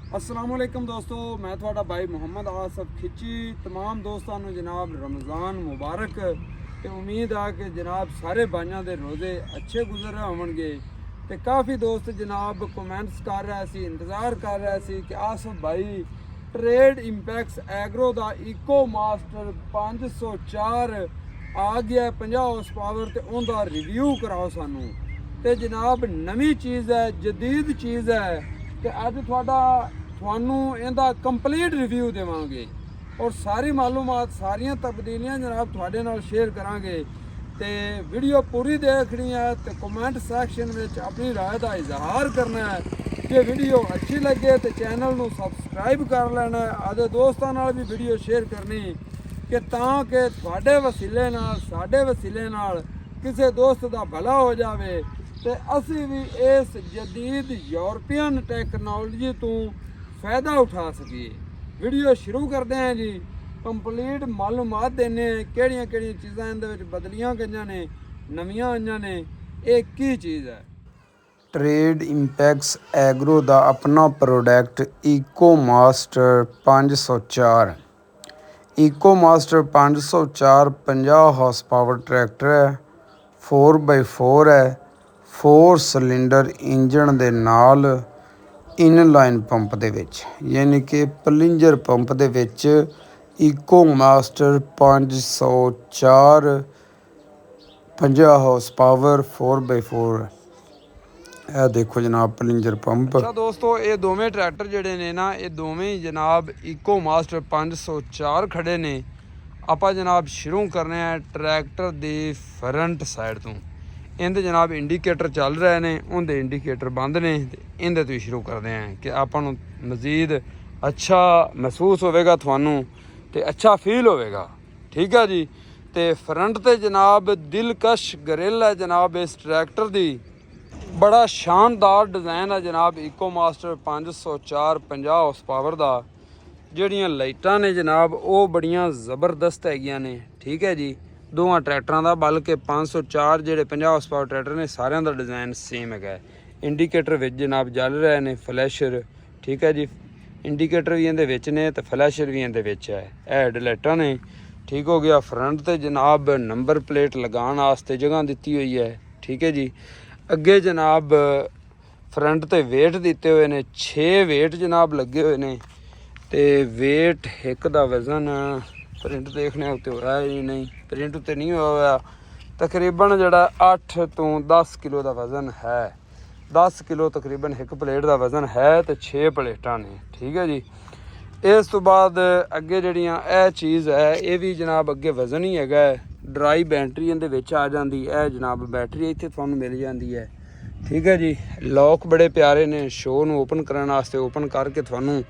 अस्सलाम वालेकुम दोस्तों, मैं थोड़ा भाई मुहम्मद आसफ खिची। तमाम दोस्तों जनाब रमज़ान मुबारक। तो उम्मीद आ कि जनाब सारे भाइयों के रोज़े अच्छे गुजर रहे होंगे। तो काफ़ी दोस्त जनाब कमेंट्स कर रहे सी, इंतज़ार कर रहे सी कि आसफ भाई ट्रेड इंपैक्स एग्रो का इको मास्टर 504 आ गया 50 हॉर्स पावर, तो उनका रिव्यू कराओ सानू। तो जनाब नवी चीज़ है, जदीद चीज़ है। तो अज थानू इहदा कंप्लीट रिव्यू देवांगे और सारी मालूमात सारियां तब्दीलियां जनाब थोड़े नाल शेयर करांगे। तो वीडियो पूरी देखनी है तो कमेंट सैक्शन में अपनी राय का इजहार करना है। जे वीडियो अच्छी लगे तो चैनल नू सबसक्राइब कर लेना है। आदे दोस्तों नाल भी वीडियो शेयर करनी कि ताकि थोड़े वसीले नाल साडे वसीले नाल किसी दोस्त का भला हो जाए तो असी भी इस जदीद यूरोपियन टैक्नोलॉजी तो फायदा उठा सकिए। वीडियो शुरू करते हैं जी। कंप्लीट मालूमात देने केड़ियां केड़ियां चीज़ां इहदे बदलियां गईयां ने, नवीं आईयां ने। एक ही चीज़ है, ट्रेड इंपैक्स एग्रो का अपना product eco master 504। Eco master 504 50 horsepower tractor है, 4x4 है, 4 सिलेंडर इंजन ਦੇ ਨਾਲ ਇਨਲਾਈਨ ਪੰਪ ਦੇ ਵਿੱਚ, ਯਾਨੀ ਕਿ ਪਲਿੰਜਰ ਪੰਪ ਦੇ ਵਿੱਚ ਇਕੋ ਮਾਸਟਰ 504 50 ਹੌਰਸ ਪਾਵਰ 4x4। ਇਹ ਦੇਖੋ ਜਨਾਬ ਪਲਿੰਜਰ ਪੰਪ। अच्छा दोस्तों, ये दोवें ट्रैक्टर ਜਿਹੜੇ ਨੇ ਨਾ, ਇਹ ਦੋਵੇਂ ਹੀ ਜਨਾਬ ਇਕੋ ਮਾਸਟਰ 504 ਖੜੇ ਨੇ। ਆਪਾਂ ਜਨਾਬ ਸ਼ੁਰੂ ਕਰਨੇ ਆ ਟਰੈਕਟਰ ਦੀ ਫਰੰਟ ਸਾਈਡ ਤੋਂ। ਇਹਦੇ ਜਨਾਬ ਇੰਡੀਕੇਟਰ ਚੱਲ ਰਹੇ ਨੇ, ਉਹਦੇ ਇੰਡੀਕੇਟਰ ਬੰਦ ਨੇ ਤੇ ਇਹਦੇ ਤੋਂ ਹੀ ਸ਼ੁਰੂ ਕਰਦੇ ਆਂ ਕਿ ਆਪਾਂ ਨੂੰ ਮਜ਼ੀਦ ਅੱਛਾ ਮਹਿਸੂਸ ਹੋਵੇਗਾ ਤੁਹਾਨੂੰ ਤੇ ਅੱਛਾ ਫੀਲ ਹੋਵੇਗਾ। ਠੀਕ ਹੈ ਜੀ। ਤੇ ਫਰੰਟ ਤੇ ਜਨਾਬ ਦਿਲਕਸ਼ ਗਰਿਲ ਹੈ ਜਨਾਬ ਇਸ ਟਰੈਕਟਰ ਦੀ। बड़ा शानदार डिज़ाइन है जनाब इको मास्टर 504 50 हॉर्स पावर का। ਜਿਹੜੀਆਂ ਲਾਈਟਾਂ ਨੇ ਜਨਾਬ ਉਹ ਬੜੀਆਂ ਜ਼ਬਰਦਸਤ ਹੈਗੀਆਂ ਨੇ। ਠੀਕ ਹੈ ਜੀ। ਦੋਵਾਂ ਟਰੈਕਟਰਾਂ ਦਾ, ਬਲਕਿ 504 ਜਿਹੜੇ 50 ਹੌਰਸ ਪਾਵਰ ਟਰੈਕਟਰ ਨੇ ਸਾਰਿਆਂ ਦਾ ਡਿਜ਼ਾਈਨ ਸੇਮ ਹੈਗਾ। ਇੰਡੀਕੇਟਰ ਵਿੱਚ ਜਨਾਬ ਜਲ ਰਹੇ ਨੇ, ਫਲੈਸ਼ਰ। ਠੀਕ ਹੈ ਜੀ। ਇੰਡੀਕੇਟਰ ਵੀ ਇਹਦੇ ਵਿੱਚ ਨੇ ਤੇ ਫਲੈਸ਼ਰ ਵੀ ਇਹਦੇ ਵਿੱਚ ਹੈ। ਇਹ ਹੈਡਲਾਈਟਾਂ ਨੇ। ਠੀਕ ਹੋ ਗਿਆ। ਫਰੰਟ ਤੇ ਜਨਾਬ ਨੰਬਰ ਪਲੇਟ ਲਗਾਉਣ ਵਾਸਤੇ ਜਗ੍ਹਾ ਦਿੱਤੀ ਹੋਈ ਹੈ। ਠੀਕ ਹੈ ਜੀ। ਅੱਗੇ ਜਨਾਬ ਫਰੰਟ ਤੇ ਵੇਟ ਦਿੱਤੇ ਹੋਏ ਨੇ, 6 ਵੇਟ ਜਨਾਬ ਲੱਗੇ ਹੋਏ ਨੇ। ਤੇ ਵੇਟ ਇੱਕ ਦਾ ਵਜ਼ਨ ਪ੍ਰਿੰਟ ਦੇਖਣੇ ਉੱਤੇ ਹੋਇਆ ਹੀ ਨਹੀਂ, ਪ੍ਰਿੰਟ ਉੱਤੇ ਨਹੀਂ ਹੋਇਆ। ਤਕਰੀਬਨ ਜਿਹੜਾ 8 ਤੋਂ 10 ਕਿਲੋ ਦਾ ਵਜ਼ਨ ਹੈ। 10 ਕਿਲੋ ਤਕਰੀਬਨ ਇੱਕ ਪਲੇਟ ਦਾ ਵਜ਼ਨ ਹੈ ਤੇ 6 ਪਲੇਟਾਂ ਨੇ। ਠੀਕ ਹੈ ਜੀ। ਇਸ ਤੋਂ ਬਾਅਦ ਅੱਗੇ ਜਿਹੜੀਆਂ ਇਹ ਚੀਜ਼ ਹੈ, ਇਹ ਵੀ ਜਨਾਬ ਅੱਗੇ ਵਜ਼ਨ ਹੀ ਹੈਗਾ। ਡਰਾਈ ਬੈਟਰੀ ਇਹਦੇ ਵਿੱਚ ਆ ਜਾਂਦੀ ਹੈ ਜਨਾਬ। ਬੈਟਰੀ ਇੱਥੇ ਤੁਹਾਨੂੰ ਮਿਲ ਜਾਂਦੀ ਹੈ। ਠੀਕ ਹੈ ਜੀ। ਲੋਕ ਬੜੇ ਪਿਆਰੇ ਨੇ। ਸ਼ੋਅ ਨੂੰ ਓਪਨ ਕਰਨ ਵਾਸਤੇ ਓਪਨ ਕਰਕੇ ਤੁਹਾਨੂੰ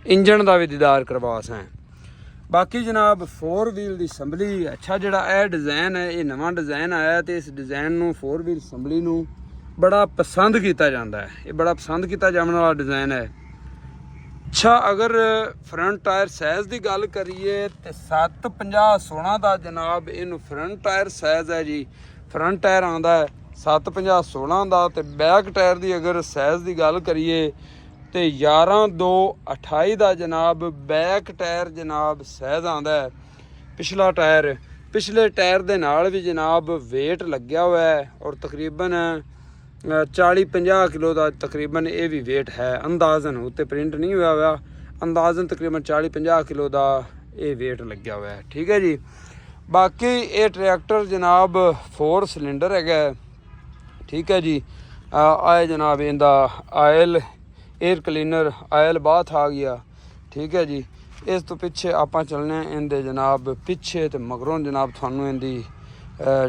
ਇੰਜਣ ਦਾ ਵੀ ਦੀਦਾਰ ਕਰਵਾ ਸਾਂ। ਬਾਕੀ ਜਨਾਬ 4 ਵੀਲ ਦੀ ਸੰਭਲੀ ਅੱਛਾ ਜਿਹੜਾ ਇਹ ਡਿਜ਼ਾਈਨ ਹੈ, ਇਹ ਨਵਾਂ ਡਿਜ਼ਾਈਨ ਆਇਆ ਤੇ ਇਸ ਡਿਜ਼ਾਈਨ ਨੂੰ 4 ਵੀਲ ਸੰਭਲੀ ਨੂੰ ਬੜਾ ਪਸੰਦ ਕੀਤਾ ਜਾਂਦਾ ਹੈ। ਇਹ ਬੜਾ ਪਸੰਦ ਕੀਤਾ ਜਾਣ ਵਾਲਾ ਡਿਜ਼ਾਈਨ ਹੈ। ਅੱਛਾ, ਅਗਰ ਫਰੰਟ ਟਾਇਰ ਸਾਈਜ਼ ਦੀ ਗੱਲ ਕਰੀਏ ਤੇ 750/16 ਦਾ ਜਨਾਬ ਇਹਨੂੰ ਫਰੰਟ ਟਾਇਰ ਸਾਈਜ਼ ਹੈ ਜੀ। ਫਰੰਟ ਟਾਇਰ ਆਉਂਦਾ ਹੈ 750/16 ਦਾ। ਤੇ ਬੈਕ ਟਾਇਰ ਦੀ ਅਗਰ ਸਾਈਜ਼ ਦੀ ਗੱਲ ਕਰੀਏ ਤੇ 11/2/28 ਦਾ ਜਨਾਬ ਬੈਕ ਟਾਇਰ ਜਨਾਬ ਸਾਈਜ਼ ਆਉਂਦਾ ਹੈ। ਪਿਛਲਾ ਟਾਇਰ, ਪਿਛਲੇ ਟਾਇਰ ਦੇ ਨਾਲ ਵੀ ਜਨਾਬ ਵੇਟ ਲੱਗਿਆ ਹੋਇਆ ਹੈ ਔਰ ਤਕਰੀਬਨ 40-50 ਕਿਲੋ ਦਾ ਤਕਰੀਬਨ ਇਹ ਵੀ ਵੇਟ ਹੈ। ਅੰਦਾਜ਼ਨ ਉੱਤੇ ਪ੍ਰਿੰਟ ਨਹੀਂ ਹੋਇਆ ਹੋਇਆ, ਅੰਦਾਜ਼ਨ ਤਕਰੀਬਨ 40-50 ਕਿਲੋ ਦਾ ਇਹ ਵੇਟ ਲੱਗਿਆ ਹੋਇਆ ਹੈ। ਠੀਕ ਹੈ ਜੀ। ਬਾਕੀ ਇਹ ਟਰੈਕਟਰ ਜਨਾਬ 4 ਸਿਲੰਡਰ ਹੈਗਾ। ਠੀਕ ਹੈ ਜੀ। ਆਏ ਜਨਾਬ ਇਹਦਾ oil air cleaner oil bath ਆ ਗਿਆ। ਠੀਕ ਹੈ ਜੀ। ਇਸ ਤੋਂ ਪਿੱਛੇ ਆਪਾਂ ਚੱਲਨੇ ਇਹਦੇ ਜਨਾਬ ਪਿੱਛੇ ਤੇ ਮਗਰੋਂ ਜਨਾਬ ਤੁਹਾਨੂੰ ਇਹਦੀ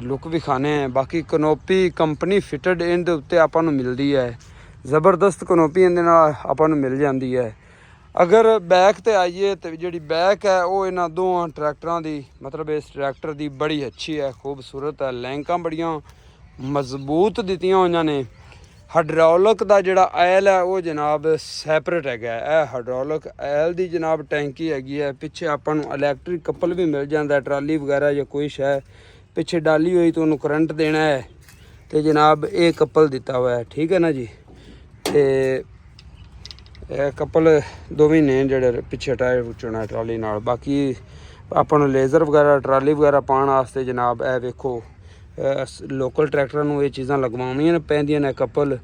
ਲੁੱਕ ਵੀ ਖਾਣੇ ਹੈ। ਬਾਕੀ ਕਨੋਪੀ ਕੰਪਨੀ ਫਿਟਡ ਇਹਦੇ ਉੱਤੇ ਆਪਾਂ ਨੂੰ ਮਿਲਦੀ ਹੈ। ਜ਼ਬਰਦਸਤ ਕਨੋਪੀ ਇਹਦੇ ਨਾਲ ਆਪਾਂ ਨੂੰ ਮਿਲ ਜਾਂਦੀ ਹੈ। ਅਗਰ ਬੈਕ ਤੇ ਆਈਏ ਤੇ ਜਿਹੜੀ ਬੈਕ ਹੈ ਉਹ ਇਹਨਾਂ ਦੋਵਾਂ ਟਰੈਕਟਰਾਂ ਦੀ, ਮਤਲਬ ਇਸ ਟਰੈਕਟਰ ਦੀ ਬੜੀ ਅੱਛੀ ਹੈ, ਖੂਬਸੂਰਤ ਹੈ। ਲੈਂਕਾਂ ਬੜੀਆਂ ਮਜ਼ਬੂਤ ਦਿੱਤੀਆਂ ਹੋਈਆਂ ਨੇ। ਹਾਈਡ੍ਰੋਲਿਕ ਦਾ ਜਿਹੜਾ ਆਇਲ ਹੈ ਉਹ ਜਨਾਬ ਸੈਪਰੇਟ ਹੈਗਾ। ਇਹ ਹਾਈਡ੍ਰੋਲਿਕ ਆਇਲ ਦੀ ਜਨਾਬ ਟੈਂਕੀ ਹੈਗੀ ਹੈ। ਪਿੱਛੇ ਆਪਾਂ ਨੂੰ ਇਲੈਕਟ੍ਰਿਕ ਕੱਪਲ ਵੀ ਮਿਲ ਜਾਂਦਾ, ਟਰਾਲੀ ਵਗੈਰਾ ਜਾਂ ਕੋਈ ਸ਼ੈ ਪਿੱਛੇ ਡਾਲੀ ਹੋਈ ਤਾਂ ਉਹਨੂੰ ਕਰੰਟ ਦੇਣਾ ਹੈ ਤੇ ਜਨਾਬ ਇਹ ਕੱਪਲ ਦਿੱਤਾ ਹੋਇਆ ਹੈ। ਠੀਕ ਹੈ ਨਾ ਜੀ। ਤੇ ਇਹ ਕਪਲ ਦੋਵੇਂ ਨੇ ਜਿਹੜੇ ਪਿੱਛੇ ਟਾਇਰ ਚੁਣਾ ਟਰਾਲੀ ਨਾਲ। ਬਾਕੀ ਆਪਾਂ ਨੂੰ ਲੇਜ਼ਰ ਵਗੈਰਾ ਟਰਾਲੀ ਵਗੈਰਾ ਪਾਉਣ ਵਾਸਤੇ ਜਨਾਬ ਇਹ ਵੇਖੋ ਲੋਕਲ ਟਰੈਕਟਰਾਂ ਨੂੰ ਇਹ ਚੀਜ਼ਾਂ ਲਗਵਾਉਣੀਆਂ ਪੈਂਦੀਆਂ ਨੇ। ਕਪਲ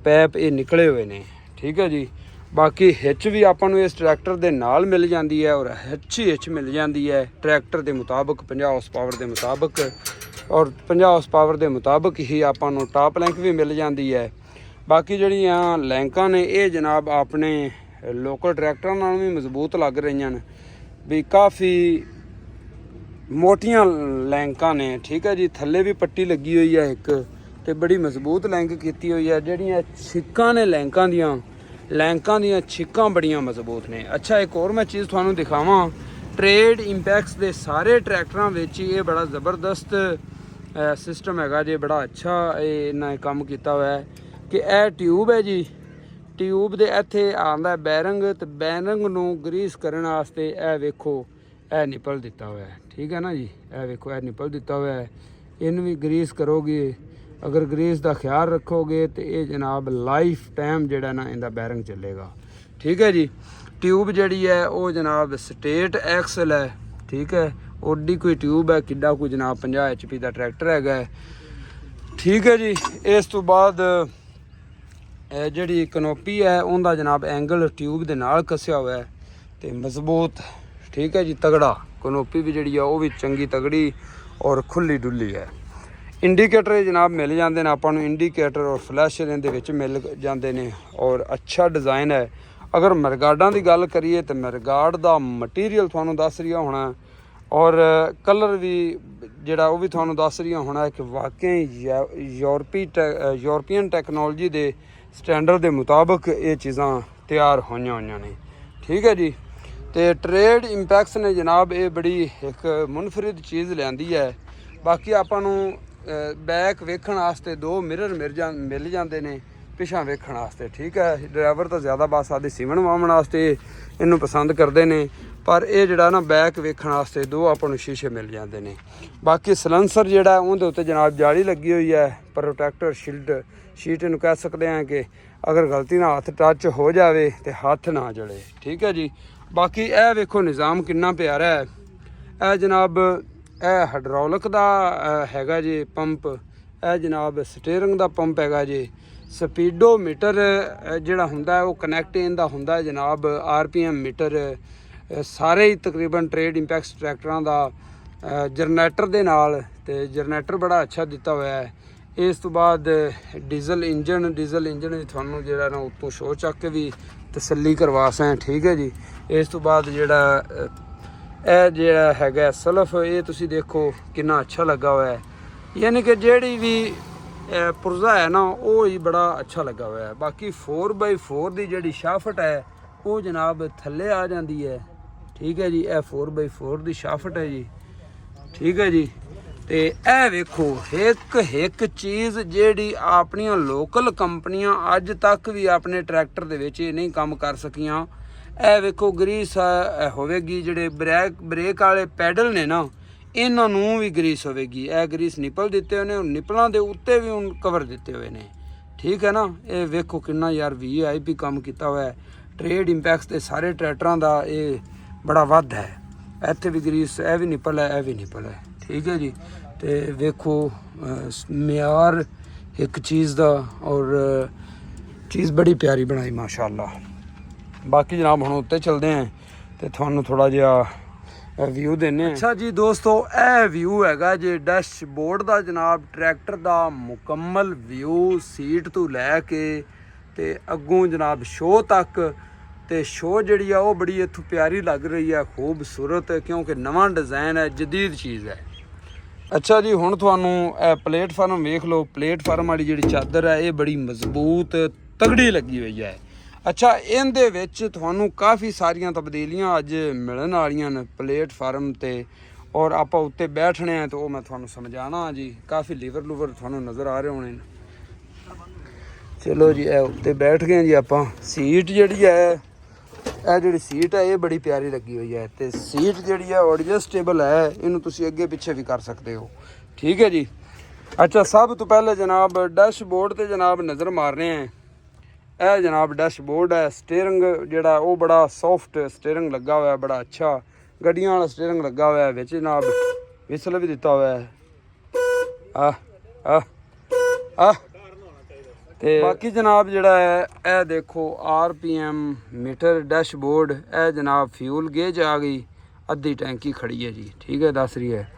ਪੈਪ ਇਹ ਨਿਕਲੇ ਹੋਏ ਨੇ, ਠੀਕ ਹੈ ਜੀ। ਬਾਕੀ ਹਿੱਚ ਵੀ ਆਪਾਂ ਨੂੰ ਇਸ ਟਰੈਕਟਰ ਦੇ ਨਾਲ ਮਿਲ ਜਾਂਦੀ ਹੈ ਔਰ ਹਿੱਚ ਮਿਲ ਜਾਂਦੀ ਹੈ ਟਰੈਕਟਰ ਦੇ ਮੁਤਾਬਕ 50 ਹਾਰਸ ਪਾਵਰ ਦੇ ਮੁਤਾਬਕ, ਔਰ 50 ਹਾਰਸ ਪਾਵਰ ਦੇ ਮੁਤਾਬਕ ਹੀ ਆਪਾਂ ਨੂੰ ਟਾਪ ਲੈਂਕ ਵੀ ਮਿਲ ਜਾਂਦੀ ਹੈ। ਬਾਕੀ ਜਿਹੜੀਆਂ ਲੈਂਕਾਂ ਨੇ ਇਹ ਜਨਾਬ ਆਪਣੇ ਲੋਕਲ ਟਰੈਕਟਰਾਂ ਨਾਲ ਵੀ ਮਜ਼ਬੂਤ ਲੱਗ ਰਹੀਆਂ ਨੇ, ਵੀ ਕਾਫੀ ਮੋਟੀਆਂ ਲੈਂਕਾਂ ਨੇ, ਠੀਕ ਹੈ ਜੀ। ਥੱਲੇ ਵੀ ਪੱਟੀ ਲੱਗੀ ਹੋਈ ਹੈ ਇੱਕ, ਤੇ ਬੜੀ ਮਜ਼ਬੂਤ ਲੈਂਕ ਕੀਤੀ ਹੋਈ ਹੈ। ਜਿਹੜੀਆਂ ਛਿੱਕਾਂ ਨੇ ਲੈਂਕਾਂ ਦੀਆਂ ਛਿੱਕਾਂ ਬੜੀਆਂ ਮਜ਼ਬੂਤ ਨੇ। ਅੱਛਾ, ਇੱਕ ਹੋਰ ਮੈਂ ਚੀਜ਼ ਤੁਹਾਨੂੰ ਦਿਖਾਵਾਂ, ਟਰੇਡ ਇੰਪੈਕਸ ਦੇ ਸਾਰੇ ਟਰੈਕਟਰਾਂ ਵਿੱਚ ਇਹ ਬੜਾ ਜ਼ਬਰਦਸਤ ਸਿਸਟਮ ਹੈਗਾ ਜੇ, ਬੜਾ ਅੱਛਾ ਇਹਨਾਂ ਨੇ ਕੰਮ ਕੀਤਾ ਹੋਇਆ ਹੈ ਕਿ ਇਹ ਟਿਊਬ ਹੈ ਜੀ, ਟਿਊਬ ਦੇ ਇੱਥੇ ਆਉਂਦਾ ਬੈਰਿੰਗ, ਤੇ ਬੈਰਿੰਗ ਨੂੰ ਗਰੀਸ ਕਰਨ ਵਾਸਤੇ ਇਹ ਵੇਖੋ ਇਹ ਨਿਪਲ ਦਿੱਤਾ ਹੋਇਆ ਹੈ, ਠੀਕ ਹੈ ਨਾ ਜੀ। ਇਹ ਵੇਖੋ ਇਹ ਨਿਪਲ ਦਿੱਤਾ ਹੋਇਆ ਹੈ, ਇਹਨੂੰ ਵੀ ਗਰੀਸ ਕਰੋਗੇ, ਅਗਰ ਗਰੀਸ ਦਾ ਖਿਆਲ ਰੱਖੋਗੇ ਤੇ ਇਹ ਜਨਾਬ ਲਾਈਫ ਟਾਈਮ ਜਿਹੜਾ ਨਾ ਇਹਦਾ ਬੈਰਿੰਗ ਚੱਲੇਗਾ, ਠੀਕ ਹੈ ਜੀ। ਟਿਊਬ ਜਿਹੜੀ ਹੈ ਉਹ ਜਨਾਬ ਸਟੇਟ ਐਕਸਲ ਹੈ, ਠੀਕ ਹੈ। ਓਡੀ ਕੋਈ ਟਿਊਬ ਹੈ, ਕਿੱਡਾ ਕੋਈ ਜਨਾਬ 50 HP ਦਾ ਟਰੈਕਟਰ ਹੈਗਾ, ਠੀਕ ਹੈ ਜੀ। ਇਸ ਤੋਂ ਬਾਅਦ ਇਹ ਜਿਹੜੀ ਕਨੋਪੀ ਹੈ ਉਹਦਾ ਜਨਾਬ ਐਂਗਲ ਟਿਊਬ ਦੇ ਨਾਲ ਕੱਸਿਆ ਹੋਇਆ ਹੈ ਤੇ ਮਜ਼ਬੂਤ, ਠੀਕ ਹੈ ਜੀ, ਤਗੜਾ। ਕਨੋਪੀ ਵੀ ਜਿਹੜੀ ਆ ਉਹ ਵੀ ਚੰਗੀ ਤਗੜੀ ਔਰ ਖੁੱਲੀ ਡੁੱਲੀ ਹੈ। ਇੰਡੀਕੇਟਰ ਜਨਾਬ ਮਿਲ ਜਾਂਦੇ ਨੇ ਆਪਾਂ ਨੂੰ, ਇੰਡੀਕੇਟਰ ਔਰ ਫਲੈਸ਼ ਇਹਦੇ ਵਿੱਚ ਮਿਲ ਜਾਂਦੇ ਨੇ ਔਰ ਅੱਛਾ ਡਿਜ਼ਾਈਨ ਹੈ। ਅਗਰ ਮਰਗਾਡਾਂ ਦੀ ਗੱਲ ਕਰੀਏ ਤਾਂ ਮਰਗਾਡ ਦਾ ਮਟੀਰੀਅਲ ਤੁਹਾਨੂੰ ਦੱਸ ਰਿਹਾ ਹੋਣਾ ਔਰ ਕਲਰ ਵੀ ਜਿਹੜਾ ਉਹ ਵੀ ਤੁਹਾਨੂੰ ਦੱਸ ਰਿਹਾ ਹੋਣਾ ਕਿ ਵਾਕਈ ਯੂਰਪੀਅਨ ਟੈਕਨੋਲੋਜੀ ਦੇ ਸਟੈਂਡਰਡ ਦੇ ਮੁਤਾਬਕ ਇਹ ਚੀਜ਼ਾਂ ਤਿਆਰ ਹੋਈਆਂ ਨੇ, ਠੀਕ ਹੈ ਜੀ। ਤੇ ਟਰੇਡ ਇੰਪੈਕਸ ਨੇ ਜਨਾਬ ਇਹ ਬੜੀ ਇੱਕ ਮੁਨਫਰਿਦ ਚੀਜ਼ ਲਿਆਂਦੀ ਹੈ। ਬਾਕੀ ਆਪਾਂ ਨੂੰ ਬੈਕ ਵੇਖਣ ਵਾਸਤੇ 2 ਮਿਰਰ ਮਿਲ ਜਾਂਦੇ ਨੇ ਪਿਛਾਂ ਵੇਖਣ ਵਾਸਤੇ, ਠੀਕ ਹੈ। ਡਰਾਈਵਰ ਤਾਂ ਜ਼ਿਆਦਾ ਬਸ ਆਦੀ ਸੀਵਣ ਵਾਹਣ ਵਾਸਤੇ ਇਹਨੂੰ ਪਸੰਦ ਕਰਦੇ ਨੇ, ਪਰ ਇਹ ਜਿਹੜਾ ਨਾ ਬੈਕ ਵੇਖਣ ਵਾਸਤੇ 2 ਆਪਾਂ ਨੂੰ ਸ਼ੀਸ਼ੇ ਮਿਲ ਜਾਂਦੇ ਨੇ। ਬਾਕੀ ਸਲੈਂਸਰ ਜਿਹੜਾ ਉਹਦੇ ਉੱਤੇ ਜਨਾਬ ਜਾਲੀ ਲੱਗੀ ਹੋਈ ਹੈ, ਪ੍ਰੋਟੈਕਟਰ ਸ਼ੀਟ ਇਹਨੂੰ ਕਹਿ ਸਕਦੇ ਹਾਂ ਕਿ ਅਗਰ ਗਲਤੀ ਨਾਲ ਹੱਥ ਟੱਚ ਹੋ ਜਾਵੇ ਤੇ ਹੱਥ ਨਾ ਜਲੇ, ਠੀਕ ਹੈ ਜੀ। ਬਾਕੀ ਇਹ ਵੇਖੋ ਨਿਜ਼ਾਮ ਕਿੰਨਾ ਪਿਆਰਾ ਹੈ। ਇਹ ਜਨਾਬ ਇਹ ਹਾਈਡ੍ਰੋਲਿਕ ਦਾ ਹੈਗਾ ਜੀ ਪੰਪ, ਇਹ ਜਨਾਬ ਸਟੀਅਰਿੰਗ ਦਾ ਪੰਪ ਹੈਗਾ ਜੀ। ਸਪੀਡੋਮੀਟਰ ਜਿਹੜਾ ਹੁੰਦਾ ਉਹ ਕਨੈਕਟ ਇਹਦਾ ਹੁੰਦਾ ਜਨਾਬ RPM ਮੀਟਰ। ਸਾਰੇ ਹੀ ਤਕਰੀਬਨ ਟਰੇਡ ਇੰਪੈਕਸ ਟਰੈਕਟਰਾਂ ਦਾ ਜਨਰੇਟਰ ਦੇ ਨਾਲ, ਤੇ ਜਨਰੇਟਰ ਬੜਾ ਅੱਛਾ ਦਿੱਤਾ ਹੋਇਆ ਹੈ। ਇਸ ਤੋਂ ਬਾਅਦ ਡੀਜ਼ਲ ਇੰਜਨ ਵੀ ਤੁਹਾਨੂੰ ਜਿਹੜਾ ਨਾ ਉੱਤੋਂ ਸ਼ੋ ਚੱਕ ਕੇ ਵੀ ਤਸੱਲੀ ਕਰਵਾ ਸਾਂ, ਠੀਕ ਹੈ ਜੀ। ਇਸ ਤੋਂ ਬਾਅਦ ਜਿਹੜਾ ਇਹ ਜਿਹੜਾ ਹੈਗਾ ਸਲਫ, ਇਹ ਤੁਸੀਂ ਦੇਖੋ ਕਿੰਨਾ ਅੱਛਾ ਲੱਗਾ ਹੋਇਆ ਹੈ, ਯਾਨੀ ਕਿ ਜਿਹੜੀ ਵੀ ਪੁਰਜ਼ਾ ਹੈ ਨਾ ਉਹ ਹੀ ਬੜਾ ਅੱਛਾ ਲੱਗਾ ਹੋਇਆ ਹੈ। ਬਾਕੀ 4x4 ਦੀ ਜਿਹੜੀ ਸ਼ਾਫਟ ਹੈ ਉਹ ਜਨਾਬ ਥੱਲੇ ਆ ਜਾਂਦੀ ਹੈ, ਠੀਕ ਹੈ ਜੀ। ਇਹ 4x4 ਦੀ ਸ਼ਾਫਟ ਹੈ ਜੀ, ਠੀਕ ਹੈ ਜੀ। ਤੇ ਇਹ ਵੇਖੋ ਇੱਕ ਚੀਜ਼ ਜਿਹੜੀ ਆਪਣੀਆਂ ਲੋਕਲ ਕੰਪਨੀਆਂ ਅੱਜ ਤੱਕ ਵੀ ਆਪਣੇ ਟਰੈਕਟਰ ਦੇ ਵਿੱਚ ਇਹ ਨਹੀਂ ਕੰਮ ਕਰ ਸਕੀਆਂ। ਇਹ ਵੇਖੋ ਗਰੀਸ ਹੋਵੇਗੀ, ਜਿਹੜੇ ਬ੍ਰੇਕ ਵਾਲੇ ਪੈਡਲ ਨੇ ਨਾ ਇਹਨਾਂ ਨੂੰ ਵੀ ਗਰੀਸ ਹੋਵੇਗੀ। ਇਹ ਗਰੀਸ ਨਿਪਲ ਦਿੱਤੇ ਹੋਏ ਨੇ, ਨਿਪਲਾਂ ਦੇ ਉੱਤੇ ਵੀ ਹੁਣ ਕਵਰ ਦਿੱਤੇ ਹੋਏ ਨੇ, ਠੀਕ ਹੈ ਨਾ। ਇਹ ਵੇਖੋ ਕਿੰਨਾ ਯਾਰ VIP ਕੰਮ ਕੀਤਾ ਹੋਇਆ ਹੈ। ਟਰੇਡ ਇੰਪੈਕਸ ਦੇ ਸਾਰੇ ਟਰੈਕਟਰਾਂ ਦਾ ਇਹ ਬੜਾ ਵੱਧ ਹੈ। ਇੱਥੇ ਵੀ ਗਰੀਸ, ਇਹ ਵੀ ਨਿਪਲ ਹੈ, ਇਹ ਵੀ ਨਿਪਲ ਹੈ, ਠੀਕ ਹੈ ਜੀ। ਤੇ ਵੇਖੋ ਮਿਆਰ ਇੱਕ ਚੀਜ਼ ਦਾ, ਔਰ ਚੀਜ਼ ਬੜੀ ਪਿਆਰੀ ਬਣਾਈ ਮਾਸ਼ਾਅੱਲਾ। ਬਾਕੀ ਜਨਾਬ ਹੁਣ ਉੱਤੇ ਚਲਦੇ ਹਾਂ ਤੇ ਤੁਹਾਨੂੰ ਥੋੜਾ ਜਿਹਾ ਵਿਊ ਦਿੰਦੇ ਹਾਂ। ਅੱਛਾ ਜੀ ਦੋਸਤੋ, ਇਹ ਵਿਊ ਹੈਗਾ ਜੇ ਡੈਸ਼ਬੋਰਡ ਦਾ ਜਨਾਬ, ਟਰੈਕਟਰ ਦਾ ਮੁਕੰਮਲ ਵਿਊ ਸੀਟ ਤੋਂ ਲੈ ਕੇ ਤੇ ਅੱਗੋਂ ਜਨਾਬ ਸ਼ੋਅ ਤੱਕ। ਤੇ ਸ਼ੋਅ ਜਿਹੜੀ ਆ ਉਹ ਬੜੀ ਇੱਥੋਂ ਪਿਆਰੀ ਲੱਗ ਰਹੀ ਹੈ, ਖੂਬਸੂਰਤ, ਕਿਉਂਕਿ ਨਵਾਂ ਡਿਜ਼ਾਈਨ ਹੈ, ਜਦੀਦ ਚੀਜ਼ ਹੈ। ਅੱਛਾ ਜੀ, ਹੁਣ ਤੁਹਾਨੂੰ ਇਹ ਪਲੇਟਫਾਰਮ ਵੇਖ ਲਓ। ਪਲੇਟਫਾਰਮ ਵਾਲੀ ਜਿਹੜੀ ਚਾਦਰ ਹੈ ਇਹ ਬੜੀ ਮਜ਼ਬੂਤ ਤਗੜੀ ਲੱਗੀ ਹੋਈ ਹੈ। ਅੱਛਾ, ਇਹਦੇ ਵਿੱਚ ਤੁਹਾਨੂੰ ਕਾਫੀ ਸਾਰੀਆਂ ਤਬਦੀਲੀਆਂ ਅੱਜ ਮਿਲਣ ਵਾਲੀਆਂ ਨੇ ਪਲੇਟਫਾਰਮ ਤੇ, ਔਰ ਆਪਾਂ ਉੱਤੇ ਬੈਠਣੇ ਆ ਤਾਂ ਉਹ ਮੈਂ ਤੁਹਾਨੂੰ ਸਮਝਾਣਾ ਜੀ। ਕਾਫੀ ਲੀਵਰ ਲੂਵਰ ਤੁਹਾਨੂੰ ਨਜ਼ਰ ਆ ਰਹੇ ਹੋਣੇ ਨੇ। ਚਲੋ ਜੀ, ਇਹ ਉੱਤੇ ਬੈਠ ਗਏ ਜੀ ਆਪਾਂ। ਸੀਟ ਜਿਹੜੀ ਹੈ, ਇਹ ਜਿਹੜੀ ਸੀਟ ਹੈ ਇਹ ਬੜੀ ਪਿਆਰੀ ਲੱਗੀ ਹੋਈ ਹੈ, ਤੇ ਸੀਟ ਜਿਹੜੀ ਹੈ ਐਡਜਸਟੇਬਲ ਹੈ, ਇਹਨੂੰ ਤੁਸੀਂ ਅੱਗੇ ਪਿੱਛੇ ਵੀ ਕਰ ਸਕਦੇ ਹੋ, ਠੀਕ ਹੈ ਜੀ। ਅੱਛਾ, ਸਭ ਤੋਂ ਪਹਿਲੇ ਜਨਾਬ ਡੈਸ਼ਬੋਰਡ ਤੇ ਜਨਾਬ ਨਜ਼ਰ ਮਾਰ ਰਹੇ ਹਾਂ। ਇਹ ਜਨਾਬ ਡੈਸ਼ਬੋਰਡ ਹੈ। ਸਟੀਅਰਿੰਗ ਜਿਹੜਾ ਉਹ ਬੜਾ ਸੌਫਟ ਸਟੀਅਰਿੰਗ ਲੱਗਾ ਹੋਇਆ, ਬੜਾ ਅੱਛਾ ਗੱਡੀਆਂ ਵਾਲਾ ਸਟੀਅਰਿੰਗ ਲੱਗਾ ਹੋਇਆ। ਵਿੱਚ ਜਨਾਬ ਵਿਸਲ ਵੀ ਦਿੱਤਾ ਹੋਇਆ ਹੈ। ਤੇ ਬਾਕੀ ਜਨਾਬ ਜਿਹੜਾ ਹੈ ਇਹ ਦੇਖੋ RPM ਮੀਟਰ ਡੈਸ਼ਬੋਰਡ। ਇਹ ਜਨਾਬ ਫਿਊਲ ਗੇਜ ਆ ਗਈ, ਅੱਧੀ ਟੈਂਕੀ ਖੜੀ ਹੈ ਜੀ, ਠੀਕ ਹੈ, ਦੱਸ ਰਹੀ ਹੈ।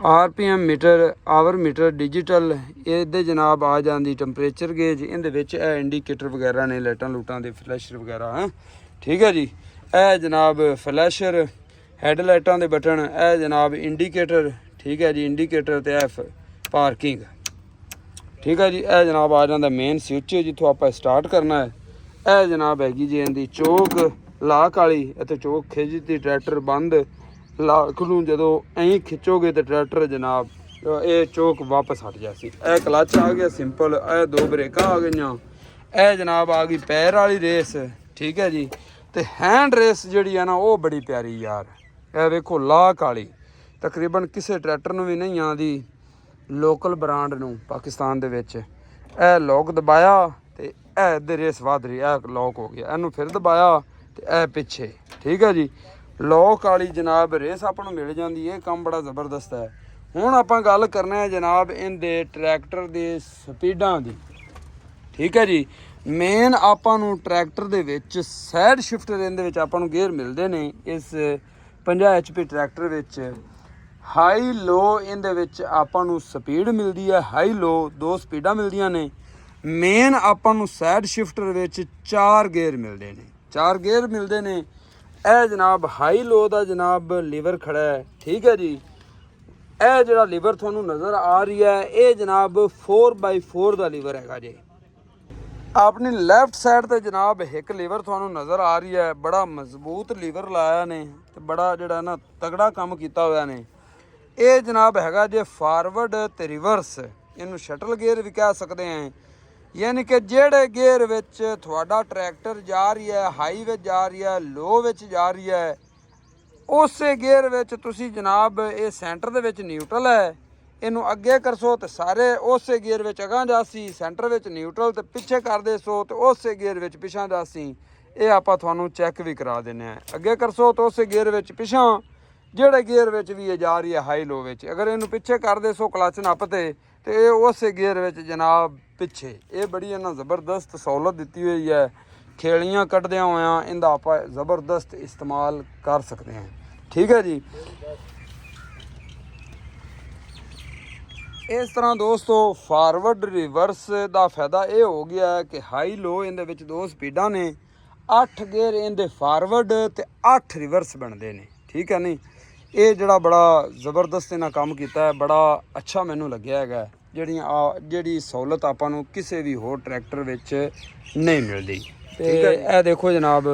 RPM metre, hour metre digital. ਇਹਦੇ ਜਨਾਬ ਆ ਜਾਂਦੀ ਟੈਂਪਰੇਚਰ ਗੇਜ। ਇਹਦੇ ਵਿੱਚ ਇਹ ਇੰਡੀਕੇਟਰ ਵਗੈਰਾ ਨੇ, ਲਾਈਟਾਂ ਲੂਟਾਂ ਦੇ ਫਲੈਸ਼ਰ ਵਗੈਰਾ ਹੈ, ਠੀਕ ਹੈ ਜੀ। ਇਹ ਜਨਾਬ ਫਲੈਸ਼ਰ, ਹੈਡਲਾਈਟਾਂ ਦੇ ਬਟਨ। ਇਹ ਜਨਾਬ ਇੰਡੀਕੇਟਰ, ਠੀਕ ਹੈ ਜੀ, ਇੰਡੀਕੇਟਰ ਤੇ ਇਹ ਪਾਰਕਿੰਗ, ਠੀਕ ਹੈ ਜੀ। ਇਹ ਜਨਾਬ ਆ ਜਾਂਦਾ ਮੇਨ ਸਵਿੱਚ ਜਿੱਥੋਂ ਆਪਾਂ ਸਟਾਰਟ ਕਰਨਾ ਹੈ। ਇਹ ਜਨਾਬ ਹੈਗੀ ਜੀ ਇਹਦੀ ਚੋਕ ਲਾਕ ਵਾਲੀ। ਇੱਥੇ ਚੋਕ ਖਿੱਚਦੀ ਟਰੈਕਟਰ ਬੰਦ, ਲਾਕ ਨੂੰ ਜਦੋਂ ਐਂ ਖਿੱਚੋਗੇ ਤੇ ਟਰੈਕਟਰ ਜਨਾਬ ਇਹ ਚੋਕ ਵਾਪਸ ਹਟ ਜਾਸੀ। ਇਹ ਕਲੱਚ ਆ ਗਿਆ ਸਿੰਪਲ। ਇਹ ਦੋ ਬ੍ਰੇਕਾਂ ਆ ਗਈਆਂ। ਇਹ ਜਨਾਬ ਆ ਗਈ ਪੈਰ ਵਾਲੀ ਰੇਸ, ਠੀਕ ਹੈ ਜੀ। ਤੇ ਹੈਂਡ ਰੇਸ ਜਿਹੜੀ ਆ ਨਾ ਉਹ ਬੜੀ ਪਿਆਰੀ ਯਾਰ। ਇਹ ਵੇਖੋ ਲਾਕ ਵਾਲੀ, ਤਕਰੀਬਨ ਕਿਸੇ ਟਰੈਕਟਰ ਨੂੰ ਵੀ ਨਹੀਂ ਆਉਂਦੀ, ਲੋਕਲ ਬ੍ਰਾਂਡ ਨੂੰ ਪਾਕਿਸਤਾਨ ਦੇ ਵਿੱਚ। ਇਹ ਲੋਕ ਦਬਾਇਆ ਤੇ ਇਹ ਦੇ ਰੇਸ ਵੱਧ ਰਹੀ। ਇਹ ਲੋਕ ਹੋ ਗਿਆ, ਇਹਨੂੰ ਫਿਰ ਦਬਾਇਆ ਤੇ ਇਹ ਪਿੱਛੇ, ਠੀਕ ਹੈ ਜੀ। ਲੋਕ ਵਾਲੀ ਜਨਾਬ ਰੇਸ ਆਪਾਂ ਨੂੰ ਮਿਲ ਜਾਂਦੀ। ਇਹ ਕੰਮ ਬੜਾ ਜ਼ਬਰਦਸਤ ਹੈ। ਹੁਣ ਆਪਾਂ ਗੱਲ ਕਰਨਾ ਹੈ ਜਨਾਬ ਇਹਦੇ ਟਰੈਕਟਰ ਦੇ ਸਪੀਡਾਂ ਦੀ, ਠੀਕ ਹੈ ਜੀ। ਮੇਨ ਆਪਾਂ ਨੂੰ ਟਰੈਕਟਰ ਦੇ ਵਿੱਚ ਸਾਈਡ ਸ਼ਿਫਟਰ ਇਹਦੇ ਵਿੱਚ ਆਪਾਂ ਨੂੰ ਗੇਅਰ ਮਿਲਦੇ ਨੇ। ਇਸ 50 HP ਟਰੈਕਟਰ ਵਿੱਚ ਹਾਈ ਲੋ ਇਹਦੇ ਵਿੱਚ ਆਪਾਂ ਨੂੰ ਸਪੀਡ ਮਿਲਦੀ ਹੈ। ਹਾਈ ਲੋ ਦੋ ਸਪੀਡਾਂ ਮਿਲਦੀਆਂ ਨੇ। ਮੇਨ ਆਪਾਂ ਨੂੰ ਸਾਈਡ ਸ਼ਿਫਟਰ ਵਿੱਚ 4 ਗੇਅਰ ਮਿਲਦੇ ਨੇ, 4 ਗੇਅਰ ਮਿਲਦੇ ਨੇ। ਇਹ ਜਨਾਬ ਹਾਈ ਲੋ ਦਾ ਜਨਾਬ ਲੀਵਰ ਖੜਾ ਹੈ, ਠੀਕ ਹੈ ਜੀ। ਇਹ ਜਿਹੜਾ ਲੀਵਰ ਤੁਹਾਨੂੰ ਨਜ਼ਰ ਆ ਰਹੀ ਹੈ ਇਹ ਜਨਾਬ 4x4 ਦਾ ਲੀਵਰ ਹੈਗਾ ਜੀ। ਆਪਣੀ ਲੈਫਟ ਸਾਈਡ ਤੇ ਜਨਾਬ ਇੱਕ ਲੀਵਰ ਤੁਹਾਨੂੰ ਨਜ਼ਰ ਆ ਰਹੀ ਹੈ। ਬੜਾ ਮਜ਼ਬੂਤ ਲੀਵਰ ਲਾਇਆ ਨੇ ਤੇ ਬੜਾ ਜਿਹੜਾ ਨਾ ਤਗੜਾ ਕੰਮ ਕੀਤਾ ਹੋਇਆ ਨੇ। ਇਹ ਜਨਾਬ ਹੈਗਾ ਜੇ ਫਾਰਵਰਡ ਤੇ ਰਿਵਰਸ, ਇਹਨੂੰ ਸ਼ਟਲ ਗੇਅਰ ਵੀ ਕਹਿ ਸਕਦੇ ਹਾਂ। ਯਾਨੀ ਕਿ ਜਿਹੜੇ ਗੇਅਰ ਵਿੱਚ ਤੁਹਾਡਾ ਟਰੈਕਟਰ ਜਾ ਰਹੀ ਹੈ, ਹਾਈ ਵਿੱਚ ਜਾ ਰਹੀ ਹੈ, ਲੋ ਵਿੱਚ ਜਾ ਰਹੀ ਹੈ, ਉਸੇ ਗੇਅਰ ਵਿੱਚ ਤੁਸੀਂ ਜਨਾਬ ਇਹ ਸੈਂਟਰ ਦੇ ਵਿੱਚ ਨਿਊਟਰਲ ਹੈ, ਇਹਨੂੰ ਅੱਗੇ ਕਰਸੋ ਤੇ ਸਾਰੇ ਉਸੇ ਗੇਅਰ ਵਿੱਚ ਅਗਾਂਹ ਜਾਸੀ। ਸੈਂਟਰ ਵਿੱਚ ਨਿਊਟਰਲ ਤੇ ਪਿੱਛੇ ਕਰਦੇ ਸੋ ਤੇ ਉਸੇ ਗੇਅਰ ਵਿੱਚ ਪਿਛਾਂ ਜਾਸੀ। ਇਹ ਆਪਾਂ ਤੁਹਾਨੂੰ ਚੈੱਕ ਵੀ ਕਰਾ ਦਿੰਦੇ ਹਾਂ। ਅੱਗੇ ਕਰਸੋ ਤਾਂ ਉਸੇ ਗੇਅਰ ਵਿੱਚ ਪਿਛਾਂ, ਜਿਹੜੇ ਗੇਅਰ ਵਿੱਚ ਵੀ ਇਹ ਜਾ ਰਹੀ ਹੈ ਹਾਈ ਲੋ ਵਿੱਚ। ਅਗਰ ਇਹਨੂੰ ਪਿੱਛੇ ਕਰਦੇ ਸੋ ਕਲੱਚ ਨੱਪ ਤੇ ਇਹ ਉਸੇ ਗੇਅਰ ਵਿੱਚ ਜਨਾਬ ਪਿੱਛੇ। ਇਹ ਬੜੀ ਇਹਨਾਂ ਜ਼ਬਰਦਸਤ ਸਹੂਲਤ ਦਿੱਤੀ ਹੋਈ ਹੈ। ਖੇਲੀਆਂ ਕੱਢਦਿਆਂ ਹੋਇਆਂ ਇਹਦਾ ਆਪਾਂ ਜ਼ਬਰਦਸਤ ਇਸਤੇਮਾਲ ਕਰ ਸਕਦੇ ਹਾਂ, ਠੀਕ ਹੈ ਜੀ। ਇਸ ਤਰ੍ਹਾਂ ਦੋਸਤੋ ਫਾਰਵਰਡ ਰਿਵਰਸ ਦਾ ਫਾਇਦਾ ਇਹ ਹੋ ਗਿਆ ਕਿ ਹਾਈ ਲੋ ਇਹਦੇ ਵਿੱਚ 2 ਸਪੀਡਾਂ ਨੇ, 8 ਗੇਅਰ ਇਹਦੇ ਫਾਰਵਰਡ ਤੇ 8 ਰਿਵਰਸ ਬਣਦੇ ਨੇ, ਠੀਕ ਹੈ ਨਹੀਂ। ਇਹ ਜਿਹੜਾ ਬੜਾ ਜ਼ਬਰਦਸਤ ਇਹਨਾਂ ਕੰਮ ਕੀਤਾ ਹੈ, ਬੜਾ ਅੱਛਾ ਮੈਨੂੰ ਲੱਗਿਆ ਹੈਗਾ। ਜਿਹੜੀ ਸਹੂਲਤ ਆਪਾਂ ਨੂੰ ਕਿਸੇ ਵੀ ਹੋਰ ਟਰੈਕਟਰ ਵਿੱਚ ਨਹੀਂ ਮਿਲਦੀ। ਤੇ ਇਹ ਦੇਖੋ ਜਨਾਬ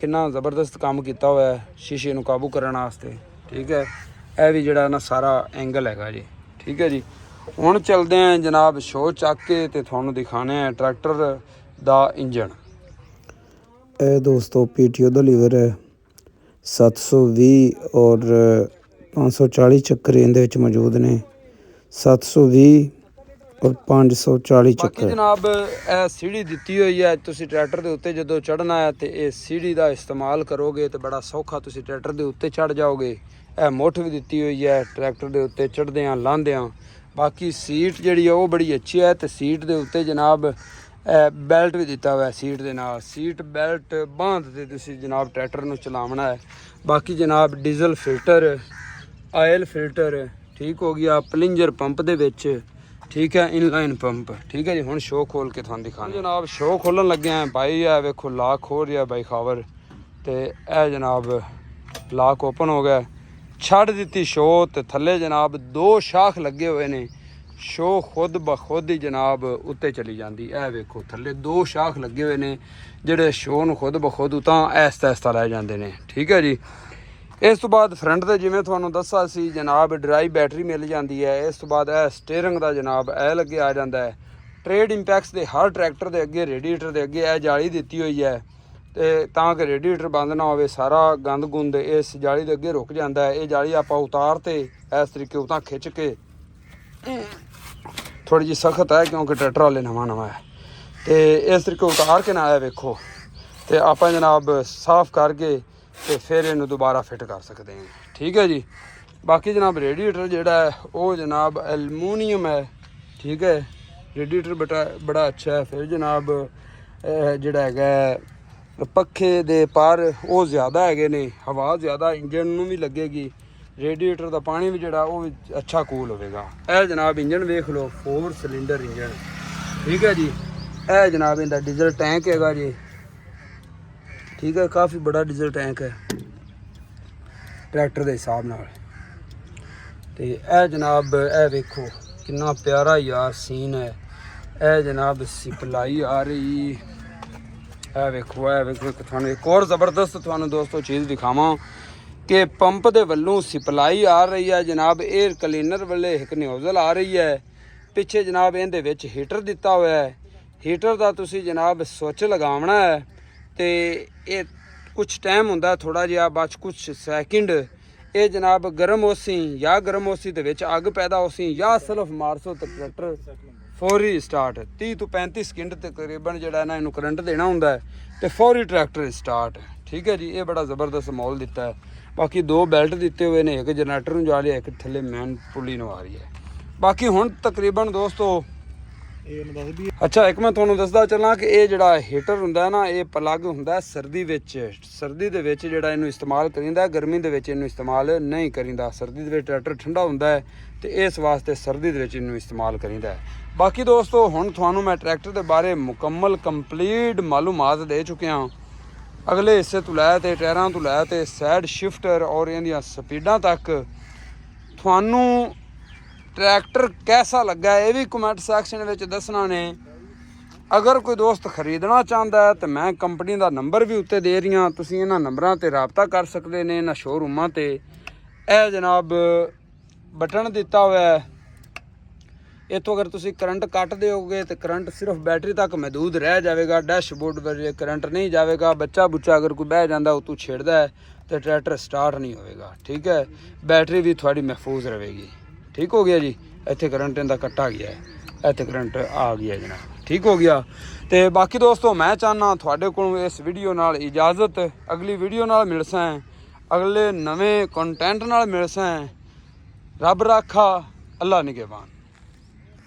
ਕਿੰਨਾ ਜ਼ਬਰਦਸਤ ਕੰਮ ਕੀਤਾ ਹੋਇਆ ਹੈ ਸ਼ੀਸ਼ੇ ਨੂੰ ਕਾਬੂ ਕਰਨ ਵਾਸਤੇ, ਠੀਕ ਹੈ। ਇਹ ਵੀ ਜਿਹੜਾ ਨਾ ਸਾਰਾ ਐਂਗਲ ਹੈਗਾ ਜੀ, ਠੀਕ ਹੈ ਜੀ। ਹੁਣ ਚੱਲਦੇ ਹਾਂ ਜਨਾਬ ਸ਼ੋਅ ਚੱਕ ਕੇ ਤੇ ਤੁਹਾਨੂੰ ਦਿਖਾਣੇ ਆ ਟਰੈਕਟਰ ਦਾ ਇੰਜਣ। ਇਹ ਦੋਸਤੋ PTO ਦਾ ਲੀਵਰ ਹੈ। 720 ਔਰ 540 ਚੱਕਰ ਇਹਦੇ ਵਿੱਚ ਮੌਜੂਦ ਨੇ। 720 ਔਰ 540 ਚੱਕਰ। ਬਾਕੀ ਜਨਾਬ ਇਹ ਸੀढ़ी ਦਿੱਤੀ ਹੋਈ ਹੈ। ਤੁਸੀਂ ਟਰੈਕਟਰ ਦੇ ਉੱਤੇ ਜਦੋਂ ਚੜ੍ਹਨਾ ਹੈ ਤੇ ਇਹ ਸੀढ़ी ਦਾ ਇਸਤੇਮਾਲ ਕਰੋਗੇ ਤੇ ਬੜਾ ਸੌਖਾ ਤੁਸੀਂ ਟਰੈਕਟਰ ਦੇ ਉੱਤੇ ਚੜ੍ਹ ਜਾਓਗੇ। ਇਹ ਮੁੱਠ ਵੀ ਦਿੱਤੀ ਹੋਈ ਹੈ ਟਰੈਕਟਰ ਦੇ ਉੱਤੇ ਚੜ੍ਹਦਿਆਂ ਲਾਂਹਦਿਆਂ। ਬਾਕੀ ਸੀਟ ਜਿਹੜੀ ਹੈ ਉਹ ਬੜੀ ਅੱਛੀ ਹੈ ਤੇ ਸੀਟ ਦੇ ਉੱਤੇ ਜਨਾਬ ਬੈਲਟ ਵੀ ਦਿੱਤਾ ਹੋਇਆ ਸੀਟ ਦੇ ਨਾਲ। ਸੀਟ ਬੈਲਟ ਬਾਂਧ ਤੇ ਤੁਸੀਂ ਜਨਾਬ ਟਰੈਕਟਰ ਨੂੰ ਚਲਾਉਣਾ ਹੈ। ਬਾਕੀ ਜਨਾਬ ਡੀਜ਼ਲ ਫਿਲਟਰ, ਆਇਲ ਫਿਲਟਰ ਠੀਕ ਹੋ ਗਿਆ, ਪਲਿੰਜਰ ਪੰਪ ਦੇ ਵਿੱਚ, ਠੀਕ ਹੈ, ਇਨਲਾਈਨ ਪੰਪ, ਠੀਕ ਹੈ ਜੀ। ਹੁਣ ਸ਼ੋਅ ਖੋਲ ਕੇ ਤੁਹਾਨੂੰ ਦਿਖਾਣਾ ਜਨਾਬ। ਸ਼ੋਅ ਖੋਲਣ ਲੱਗਿਆ ਭਾਈ, ਆ ਵੇਖੋ ਲਾਕ ਖੋਲ ਰਿਹਾ ਬਾਈ ਖਾਵਰ ਤੇ ਇਹ ਜਨਾਬ ਲਾਕ ਓਪਨ ਹੋ ਗਿਆ। ਛੱਡ ਦਿੱਤੀ ਸ਼ੋਅ ਤੇ ਥੱਲੇ ਜਨਾਬ 2 ਸ਼ਾਖ ਲੱਗੇ ਹੋਏ ਨੇ। ਸ਼ੋਅ ਖੁਦ ਬਖੁਦ ਹੀ ਜਨਾਬ ਉੱਤੇ ਚਲੀ ਜਾਂਦੀ। ਇਹ ਵੇਖੋ ਥੱਲੇ 2 ਸ਼ਾਖ ਲੱਗੇ ਹੋਏ ਨੇ ਜਿਹੜੇ ਸ਼ੋਅ ਨੂੰ ਖੁਦ ਬਖੁਦ ਉਤਾਂ ਐਸਤਾ ਐਸਤਾ ਲੈ ਜਾਂਦੇ ਨੇ, ਠੀਕ ਹੈ ਜੀ। ਇਸ ਤੋਂ ਬਾਅਦ ਫਰੰਟ ਤੇ ਜਿਵੇਂ ਤੁਹਾਨੂੰ ਦੱਸਿਆ ਸੀ ਜਨਾਬ ਡਰਾਈ ਬੈਟਰੀ ਮਿਲ ਜਾਂਦੀ ਹੈ। ਇਸ ਤੋਂ ਬਾਅਦ ਇਹ ਸਟੀਅਰਿੰਗ ਦਾ ਜਨਾਬ ਇਹ ਲੱਗੇ ਆ ਜਾਂਦਾ ਹੈ। ਟਰੇਡ ਇੰਪੈਕਸ ਦੇ ਹਰ ਟਰੈਕਟਰ ਦੇ ਅੱਗੇ ਰੇਡੀਏਟਰ ਦੇ ਅੱਗੇ ਇਹ ਜਾਲੀ ਦਿੱਤੀ ਹੋਈ ਹੈ ਤੇ ਤਾਂ ਕਿ ਰੇਡੀਏਟਰ ਬੰਦ ਨਾ ਹੋਵੇ, ਸਾਰਾ ਗੰਦ ਗੁੰਦ ਇਸ ਜਾਲੀ ਦੇ ਅੱਗੇ ਰੁਕ ਜਾਂਦਾ ਹੈ। ਇਹ ਜਾਲੀ ਆਪਾਂ ਉਤਾਰ ਤੇ ਇਸ ਤਰੀਕੇ ਉਤਾਂ ਖਿੱਚ ਕੇ, ਥੋੜੀ ਜਿਹੀ ਸਖਤ ਹੈ ਕਿਉਂਕਿ ਟਰੈਕਟਰ ਵਾਲੇ ਨਵਾਂ ਹੈ ਤੇ ਇਸ ਤਰੀਕੇ ਉਤਾਰ ਕੇ ਨਾ ਆਇਆ ਵੇਖੋ, ਤੇ ਆਪਾਂ ਜਨਾਬ ਸਾਫ਼ ਕਰਕੇ ਤੇ ਫਿਰ ਇਹਨੂੰ ਦੁਬਾਰਾ ਫਿੱਟ ਕਰ ਸਕਦੇ ਹਾਂ। ਠੀਕ ਹੈ ਜੀ। ਬਾਕੀ ਜਨਾਬ ਰੇਡੀਏਟਰ ਜਿਹੜਾ ਹੈ ਉਹ ਜਨਾਬ ਐਲਮੂਨੀਅਮ ਹੈ। ਠੀਕ ਹੈ, ਰੇਡੀਏਟਰ ਬੜਾ ਅੱਛਾ ਹੈ। ਫਿਰ ਜਨਾਬ ਜਿਹੜਾ ਹੈਗਾ ਪੱਖੇ ਦੇ ਪਰ ਉਹ ਜ਼ਿਆਦਾ ਹੈਗੇ ਨੇ, ਹਵਾ ਜ਼ਿਆਦਾ ਇੰਜਨ ਨੂੰ ਵੀ ਲੱਗੇਗੀ। ਰੇਡੀਏਟਰ ਦਾ ਪਾਣੀ ਵੀ ਜਿਹੜਾ ਉਹ ਵੀ ਅੱਛਾ ਕੂਲ ਹੋਵੇਗਾ। ਇਹ ਜਨਾਬ ਇੰਜਨ ਵੇਖ ਲਓ, 4 ਸਿਲੰਡਰ ਇੰਜਨ। ਠੀਕ ਹੈ ਜੀ। ਇਹ ਜਨਾਬ ਇਹਦਾ ਡੀਜ਼ਲ ਟੈਂਕ ਹੈਗਾ ਜੀ। ਠੀਕ ਹੈ, ਕਾਫੀ ਬੜਾ ਡੀਜ਼ਲ ਟੈਂਕ ਹੈ ਟਰੈਕਟਰ ਦੇ ਹਿਸਾਬ ਨਾਲ। ਤੇ ਇਹ ਜਨਾਬ ਇਹ ਵੇਖੋ ਕਿੰਨਾ ਪਿਆਰਾ ਯਾਰ ਸੀਨ ਹੈ। ਇਹ ਜਨਾਬ ਸਪਲਾਈ ਆ ਰਹੀ, ਇਹ ਵੇਖੋ ਤੁਹਾਨੂੰ ਇੱਕ ਹੋਰ ਜ਼ਬਰਦਸਤ ਤੁਹਾਨੂੰ ਦੋਸਤੋ ਚੀਜ਼ ਦਿਖਾਵਾਂ ਕਿ ਪੰਪ ਦੇ ਵੱਲੋਂ ਸਪਲਾਈ ਆ ਰਹੀ ਹੈ ਜਨਾਬ। 에ਅਰ ਕਲੀਨਰ ਵੱਲੇ ਇੱਕ ਨਿਊਜ਼ਲ ਆ ਰਹੀ ਹੈ ਪਿੱਛੇ ਜਨਾਬ। ਇਹਦੇ ਵਿੱਚ ਹੀਟਰ ਦਿੱਤਾ ਹੋਇਆ ਹੈ। ਹੀਟਰ ਦਾ ਤੁਸੀਂ ਜਨਾਬ ਸੁੱਚ ਲਗਾਉਣਾ ਹੈ ਤੇ ਇਹ ਕੁਛ ਟਾਈਮ ਹੁੰਦਾ ਥੋੜਾ ਜਿਹਾ, ਬਸ ਕੁਛ ਸੈਕਿੰਡ ਇਹ ਜਨਾਬ ਗਰਮ ਹੋਸੀ ਜਾਂ ਗਰਮ ਹੋਸੀ ਦੇ ਵਿੱਚ ਅੱਗ ਪੈਦਾ ਹੋਸੀ ਜਾਂ ਸਲਫ ਮਾਰਸੋ ਤੇ ਟਰੈਕਟਰ ਫੌਰੀ ਸਟਾਰਟ। 30 ਤੋਂ 35 ਸਕਿੰਟ ਤਕਰੀਬਨ ਜਿਹੜਾ ਨਾ ਇਹਨੂੰ ਕਰੰਟ ਦੇਣਾ ਹੁੰਦਾ ਹੈ ਤੇ ਫੌਰੀ ਟਰੈਕਟਰ ਸਟਾਰਟ। ਠੀਕ ਹੈ ਜੀ। ਇਹ ਬੜਾ ਜ਼ਬਰਦਸਤ ਮਾਹੌਲ ਦਿੱਤਾ ਹੈ। ਬਾਕੀ 2 ਬੈਲਟ ਦਿੱਤੇ ਹੋਏ ਨੇ, ਇੱਕ ਜਨਰੇਟਰ ਨੂੰ ਜਾ ਰਿਹਾ, ਇੱਕ ਥੱਲੇ ਮੈਨ ਪੁਲੀ ਨੂੰ ਆ ਰਹੀ ਹੈ। ਬਾਕੀ ਹੁਣ ਤਕਰੀਬਨ ਦੋਸਤੋ ਅੱਛਾ ਇੱਕ ਮੈਂ ਤੁਹਾਨੂੰ ਦੱਸਦਾ ਚੱਲਾਂ ਕਿ ਇਹ ਜਿਹੜਾ ਹੀਟਰ ਹੁੰਦਾ ਨਾ ਇਹ ਪਲੱਗ ਹੁੰਦਾ ਸਰਦੀ ਵਿੱਚ। ਸਰਦੀ ਦੇ ਵਿੱਚ ਜਿਹੜਾ ਇਹਨੂੰ ਇਸਤੇਮਾਲ ਕਰੀਂਦਾ, ਗਰਮੀ ਦੇ ਵਿੱਚ ਇਹਨੂੰ ਇਸਤੇਮਾਲ ਨਹੀਂ ਕਰੀਂਦਾ। ਸਰਦੀ ਦੇ ਵਿੱਚ ਟਰੈਕਟਰ ਠੰਡਾ ਹੁੰਦਾ ਹੈ ਤੇ ਇਸ ਵਾਸਤੇ ਸਰਦੀ ਦੇ ਵਿੱਚ ਇਹਨੂੰ ਇਸਤੇਮਾਲ ਕਰੀਂਦਾ। ਬਾਕੀ ਦੋਸਤੋ ਹੁਣ ਤੁਹਾਨੂੰ ਮੈਂ ਟਰੈਕਟਰ ਦੇ ਬਾਰੇ ਮੁਕੰਮਲ ਕੰਪਲੀਟ ਮਾਲੂਮਾਤ ਦੇ ਚੁੱਕਿਆ। ਅਗਲੇ ਹਿੱਸੇ ਤੋਂ ਲੈ ਤੇ ਟਾਇਰਾਂ ਤੋਂ ਲੈ ਤੇ ਸਾਈਡ ਸ਼ਿਫਟਰ ਔਰ ਇਹਦੀਆਂ ਸਪੀਡਾਂ ਤੱਕ ਤੁਹਾਨੂੰ ਟਰੈਕਟਰ कैसा ਲੱਗਾ ਇਹ ਵੀ ਕਮੈਂਟ ਸੈਕਸ਼ਨ ਵਿੱਚ ਦੱਸਣਾ ਨੇ। ਅਗਰ ਕੋਈ ਦੋਸਤ ਖਰੀਦਣਾ ਚਾਹੁੰਦਾ ਹੈ ਤਾਂ ਮੈਂ ਕੰਪਨੀ ਦਾ ਨੰਬਰ ਵੀ ਉੱਤੇ ਦੇ ਰਹੀਆਂ, ਤੁਸੀਂ ਇਹਨਾਂ ਨੰਬਰਾਂ ਤੇ ਰਾਬਤਾ ਕਰ ਸਕਦੇ ਨੇ ਇਹਨਾਂ ਸ਼ੋਰੂਮਾਂ ਤੇ। ਇਹ ਜਨਾਬ ਬਟਨ ਦਿੱਤਾ ਹੋਇਆ ਹੈ, ਇੱਥੋਂ ਅਗਰ ਤੁਸੀਂ ਕਰੰਟ ਕੱਟ ਦਿਓਗੇ ਤੇ ਕਰੰਟ ਸਿਰਫ ਬੈਟਰੀ ਤੱਕ ਮਹਦੂਦ ਰਹਿ ਜਾਵੇਗਾ। ਡੈਸ਼ਬੋਰਡ ਵਿੱਚ ਕਰੰਟ ਨਹੀਂ ਜਾਵੇਗਾ। ਬੱਚਾ ਬੁੱਚਾ ਅਗਰ ਕੋਈ ਬਹਿ ਜਾਂਦਾ ਉਤੋਂ ਛੇੜਦਾ ਹੈ ਤੇ ਟਰੈਕਟਰ ਸਟਾਰਟ ਨਹੀਂ ਹੋਵੇਗਾ। ਠੀਕ ਹੈ, ਬੈਟਰੀ ਵੀ ਤੁਹਾਡੀ ਮਹਿਫੂਜ਼ ਰਹੇਗੀ। ਠੀਕ ਹੋ ਗਿਆ ਜੀ। ਇੱਥੇ ਕਰੰਟ ਇਹਦਾ ਕੱਟਾ ਗਿਆ ਹੈ, ਇੱਥੇ ਕਰੰਟ ਆ ਗਿਆ ਜਨਾਬ। ਠੀਕ ਹੋ ਗਿਆ। ਤੇ ਬਾਕੀ ਦੋਸਤੋ ਮੈਂ ਚਾਹੁੰਦਾ ਤੁਹਾਡੇ ਕੋਲੋਂ ਇਸ ਵੀਡੀਓ ਨਾਲ ਇਜਾਜ਼ਤ। ਅਗਲੀ ਵੀਡੀਓ ਨਾਲ ਮਿਲਸਾਂ, ਅਗਲੇ ਨਵੇਂ ਕੰਟੈਂਟ ਨਾਲ ਮਿਲਸਾਂ। ਰੱਬ ਰਾਖਾ, ਅੱਲਾ ਨਿਗਹਿਬਾਨ।